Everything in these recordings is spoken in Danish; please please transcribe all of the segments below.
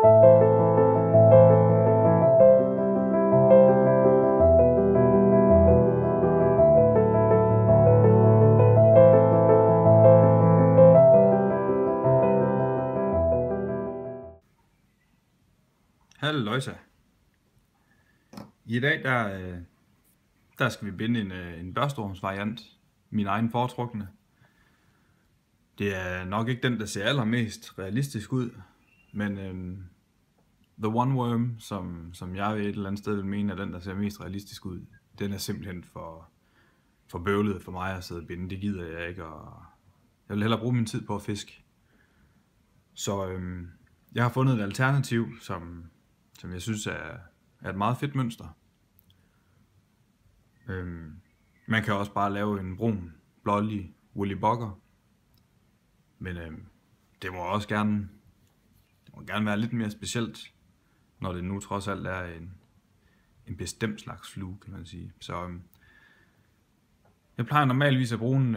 Halløjsa. I dag der skal vi binde en børsteormsvariant, min egen foretrukne. Det er nok ikke den, der ser allermest realistisk ud, men The One Worm, som jeg ved et eller andet sted vil mene er den, der ser mest realistisk ud, den er simpelthen for bøvlet for mig at sidde og binde. Det gider jeg ikke, og jeg vil hellere bruge min tid på at fiske. Så jeg har fundet et alternativ, som jeg synes er et meget fedt mønster. Man kan også bare lave en brun, blålig woolly bugger. Men det må også gerne være lidt mere specielt, når det nu trods alt er en bestemt slags flue, kan man sige. Så jeg plejer normalvis at bruge en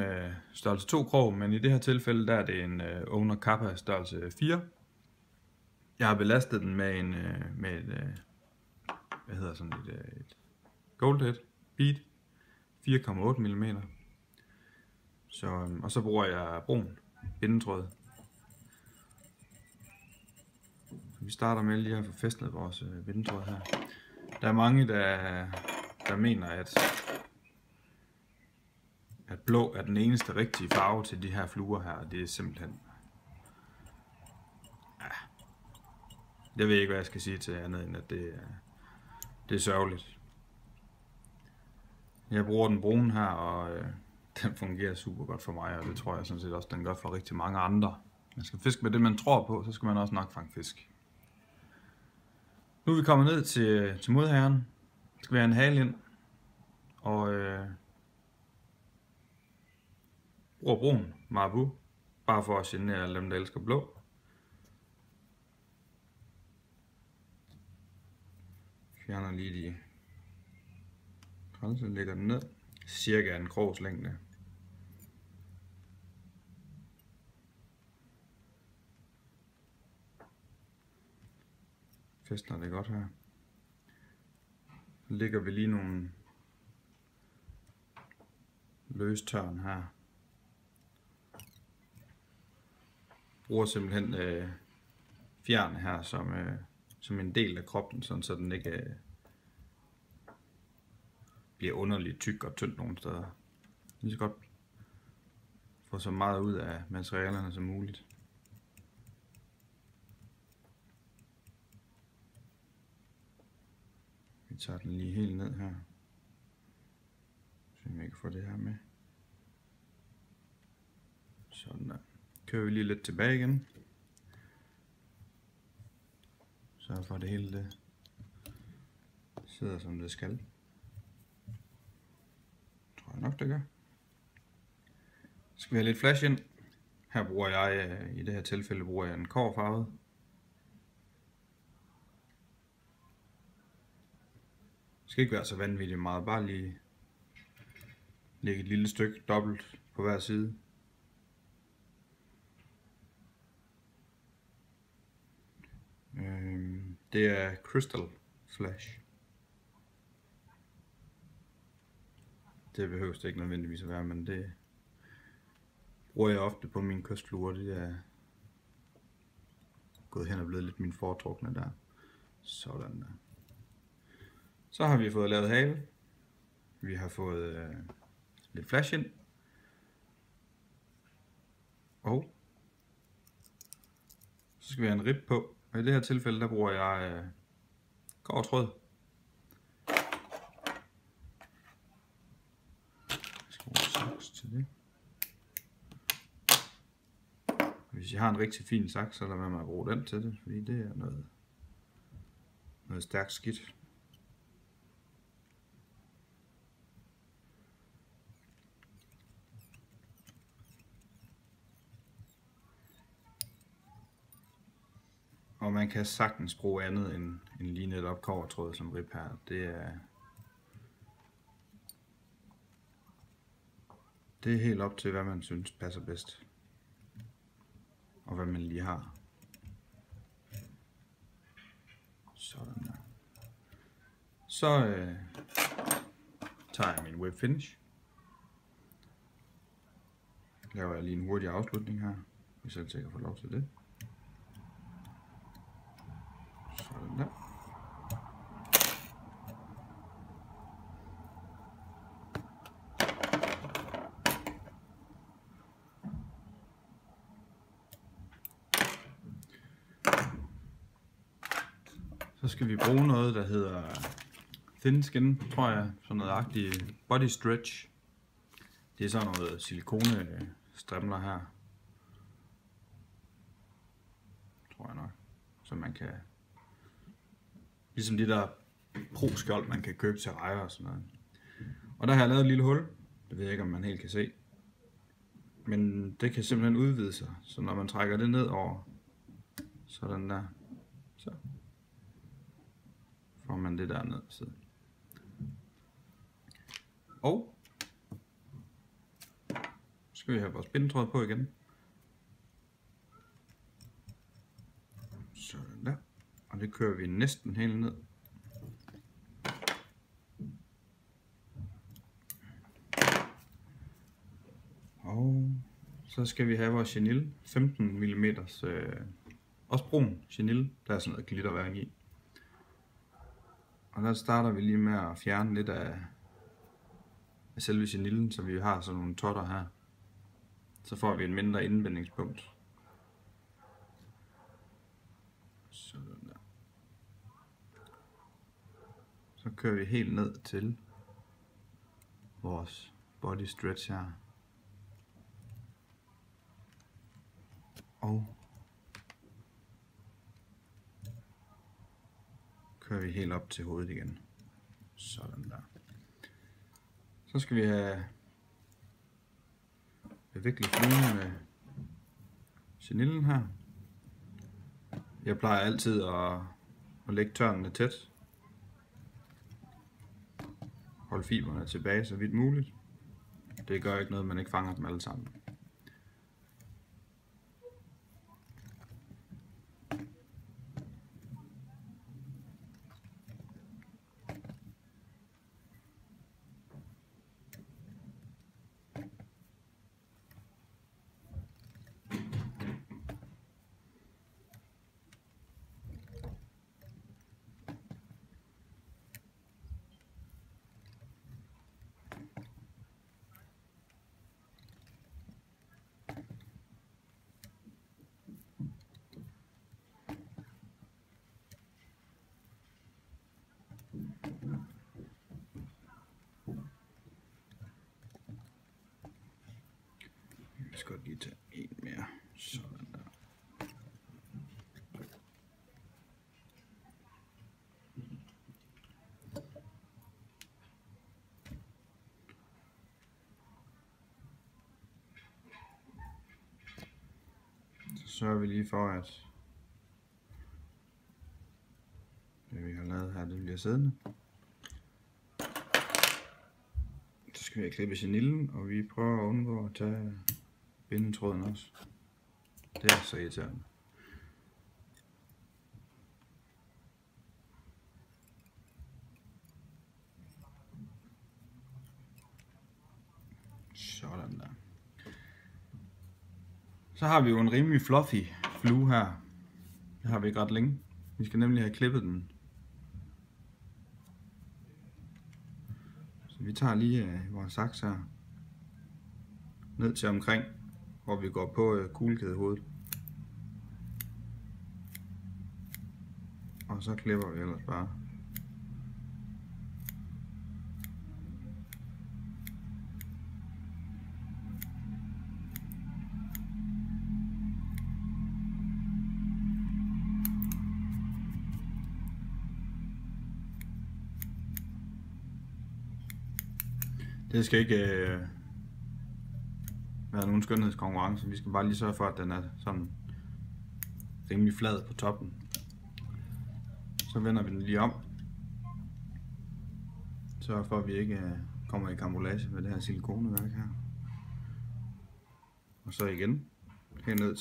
størrelse 2 krog, men i det her tilfælde der er det en Owner Kappa størrelse 4. Jeg har belastet den med et Goldhead bead 4,8 mm. Og så bruger jeg brun bindetråd. Vi starter med lige at få fæstnet vores bindetråd her. Der er mange, der mener, at blå er den eneste rigtige farve til de her fluer her. Det er simpelthen... Jeg ved ikke, hvad jeg skal sige til andet, end at det er sørgeligt. Jeg bruger den brune her, og den fungerer super godt for mig, og det tror jeg sådan set også, den gør for rigtig mange andre. Man skal fiske med det, man tror på, så skal man også nok fange fisk. Nu er vi kommet ned til modherren. Skal vi have en hale ind, og bruger brun Marabu, bare for at genere alle dem, der elsker blå. Fjerner lige de grænser, lægger den ned, cirka en krogs længde. Fæstner det godt her. Så lægger vi lige nogle løstørn her. Bruger simpelthen fjerne her som en del af kroppen, sådan så den ikke bliver underligt tyk og tynd nogle steder. Lige så godt få så meget ud af materialerne som muligt. Vi tager den lige helt ned her. Så vi kan få det her med. Sådan der. Kører vi lige lidt tilbage igen. Så for det hele det sidder som det skal. Tror jeg nok det gør. Så skal vi have lidt flash ind. Her bruger jeg, i det her tilfælde bruger jeg en kobberfarvet. Det skal ikke være så vanvittigt meget, bare lige lægge et lille stykke dobbelt på hver side. Det er Crystal Flash. Det behøver det ikke nødvendigvis at være, men det bruger jeg ofte på mine kystfluer. Det er gået hen og blevet lidt min foretrukne der. Sådan der. Så har vi fået lavet hale. Vi har fået lidt flash ind. Og så skal vi have en rib på. Og i det her tilfælde, der bruger jeg kobbertråd. Jeg skal bruge saks til det. Hvis jeg har en rigtig fin saks, så lad være med at bruge den til det, fordi det er noget stærkt skidt. Og man kan sagtens bruge andet end lige netop kobbertråd som rib her. Det er helt op til, hvad man synes passer bedst. Og hvad man lige har. Sådan der. Så tager jeg min web finish. Laver jeg lige en hurtig afslutning her, hvis jeg kan få lov til det. Sådan der. Så skal vi bruge noget, der hedder Thin Skin, tror jeg, sådan noget agtigt body stretch. Det er sådan noget silikone strimler her, tror jeg nok, så man kan, ligesom de der pro-skjold, man kan købe til rejer og sådan noget. Og der har jeg lavet et lille hul, det ved jeg ikke, om man helt kan se, men det kan simpelthen udvide sig, så når man trækker det ned over, sådan der, så får man det der ned. Så. Og så skal vi have vores bindetråd på igen. Sådan der. Og det kører vi næsten helt ned. Og så skal vi have vores chenille, 15 mm, også brun chenille, der er sådan noget glitterværk i. Og der starter vi lige med at fjerne lidt af selve chenillen, så vi har sådan nogle totter her. Så får vi en mindre indbindingspunkt. Sådan der. Så kører vi helt ned til vores body stretch her. Og kører vi helt op til hovedet igen. Sådan der. Så skal vi have viklet fluen med chenillen her. Jeg plejer altid at lægge tørnene tæt. Hold fibrene tilbage så vidt muligt. Det gør ikke noget, man ikke fanger dem alle sammen. Jeg skal godt lige tage en mere. Sådan der. Så sørger vi lige for, at det vi har lavet her, det bliver siddende. Så skal vi have klippet chenillen, og vi prøver at undgå at tage bindetråden også. Det er så irriterende. Sådan der. Så har vi jo en rimelig fluffy flue her. Det har vi ikke ret længe. Vi skal nemlig have klippet den. Så vi tager lige vores saks her ned til omkring, hvor vi går på kuglekædehovedet. Og så klipper vi ellers bare. Det skal ikke være nogen skønhedskonkurrence. Vi skal bare lige sørge for, at den er sådan rimelig flad på toppen. Så vender vi den lige om. Sørg for, at vi ikke kommer i karambolage med det her silikoneværk her. Og så igen herned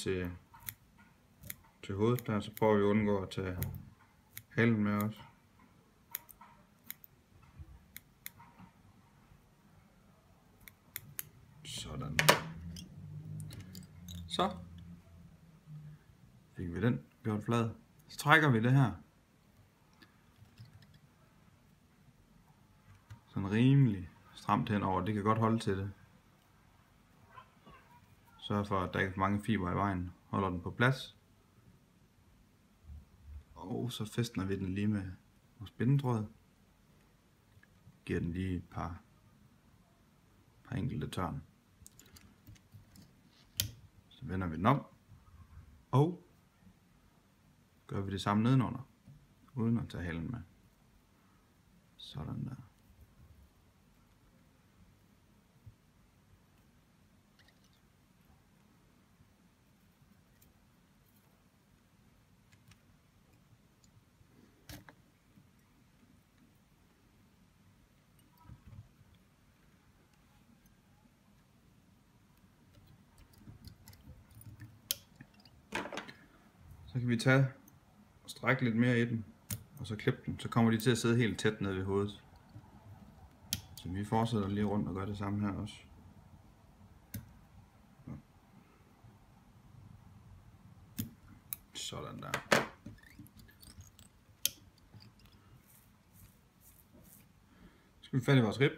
til hovedet der, så prøver vi at undgå at tage halen med også. Sådan. Så fik vi den gjort flad. Så trækker vi det her. Sådan rimelig stramt henover. Det kan godt holde til det. Sørg for, at der ikke er for mange fibre i vejen. Holder den på plads. Og så fæstner vi den lige med vores bindetråd. Giver den lige et par enkelte tørn. Så vender vi den om. Og gør vi det samme nedenunder. Uden at tage halen med. Sådan der. Så kan vi tage og strække lidt mere i den, og så klippe den. Så kommer de til at sidde helt tæt ned ved hovedet. Så vi fortsætter lige rundt og gør det samme her også. Sådan der. Så skal vi fat i vores rib.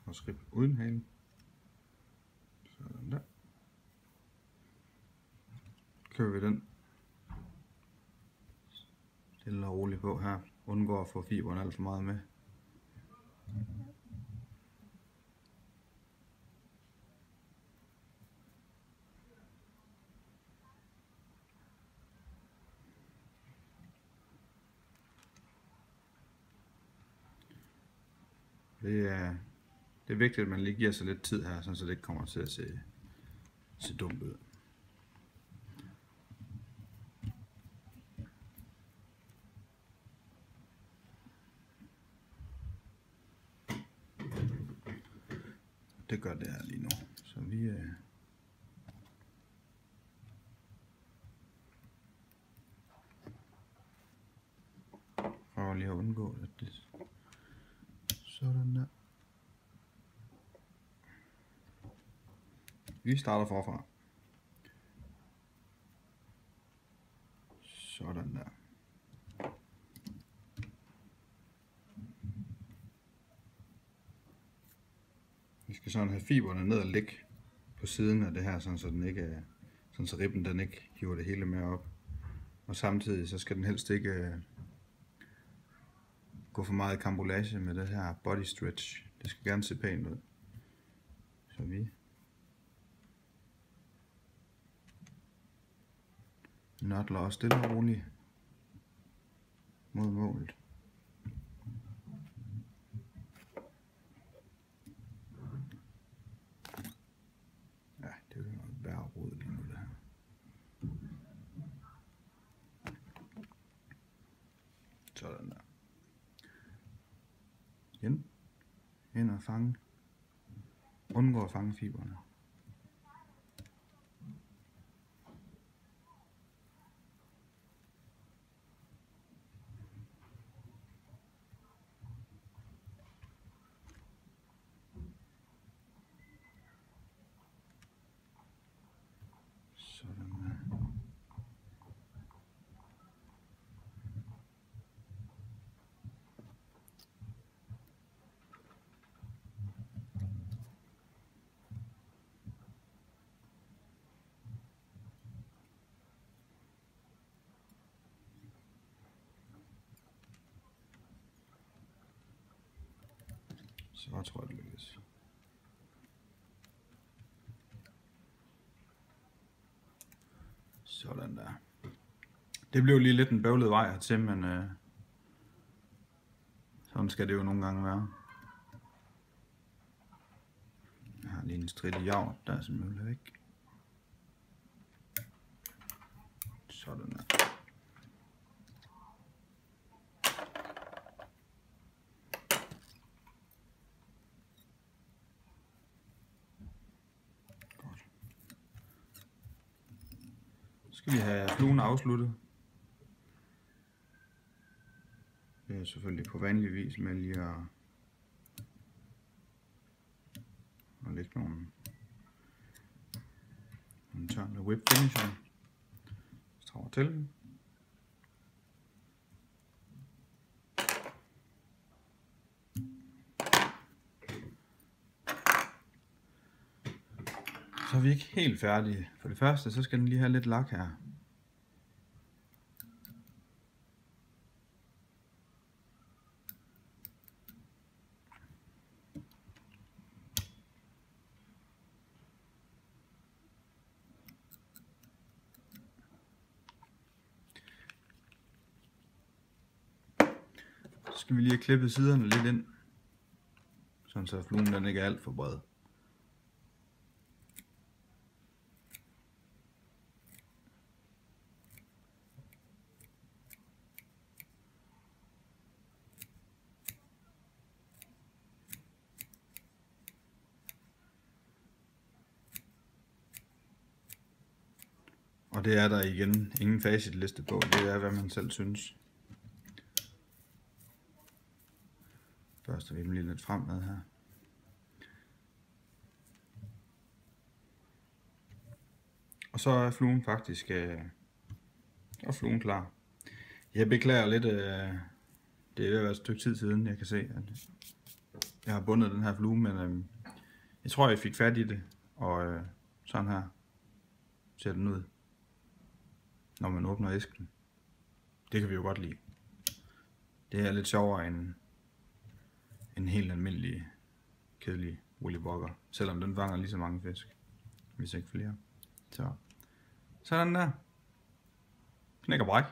Vores rib uden halen. Sådan der. Kører vi den stille og roligt på her. Undgår at få fiberen alt for meget med. Det er vigtigt, at man lige giver sig lidt tid her, så det ikke kommer til at se dumt ud. Det gør det her lige nu. Så vi prøver lige at undgå at det sådan der. Vi starter forfra. Sådan der. Vi skal sådan have fiberne ned og ligge på siden af det her, sådan så den ikke, sådan så ribben den ikke hiver det hele med op. Og samtidig så skal den helst ikke gå for meget karambolage med det her body stretch. Det skal gerne se pænt ud. Så vi nørkler også stille og roligt mod målet. Ja, det er jo noget værre rod lige nu det her. Sådan der. Igen. Ind og fange. Undgå at fange fiberne. Sådan der. Så tror jeg det lykkes. Sådan der. Det blev lige lidt en bøvlet vej hertil, men sådan skal det jo nogle gange være. Jeg har lige en stritte javn, der er simpelthen væk. Sådan der. skal vi have fluen afsluttet. Det er selvfølgelig på vanlig vis med lige at lægge nogle tør med whip finisher. Strager til. Så er vi ikke helt færdige. For det første, så skal den lige have lidt lak her. Så skal vi lige have klippet siderne lidt ind, sådan så fluen den ikke er alt for bred. Og det er der igen ingen facitliste på, det er hvad man selv synes. Først er vi lige lidt fremad her. Og så er fluen faktisk fluen klar. Jeg beklager lidt, det er ved at være et stykke tid siden, jeg kan se, at jeg har bundet den her flue, men jeg tror, jeg fik fat i det, og sådan her ser den ud, når man åbner æsken. Det kan vi jo godt lide. Det er lidt sjovere end en helt almindelig, kedelig woolly bugger, selvom den fanger lige så mange fisk, hvis ikke flere. Så sådan der. Knæk og bræk.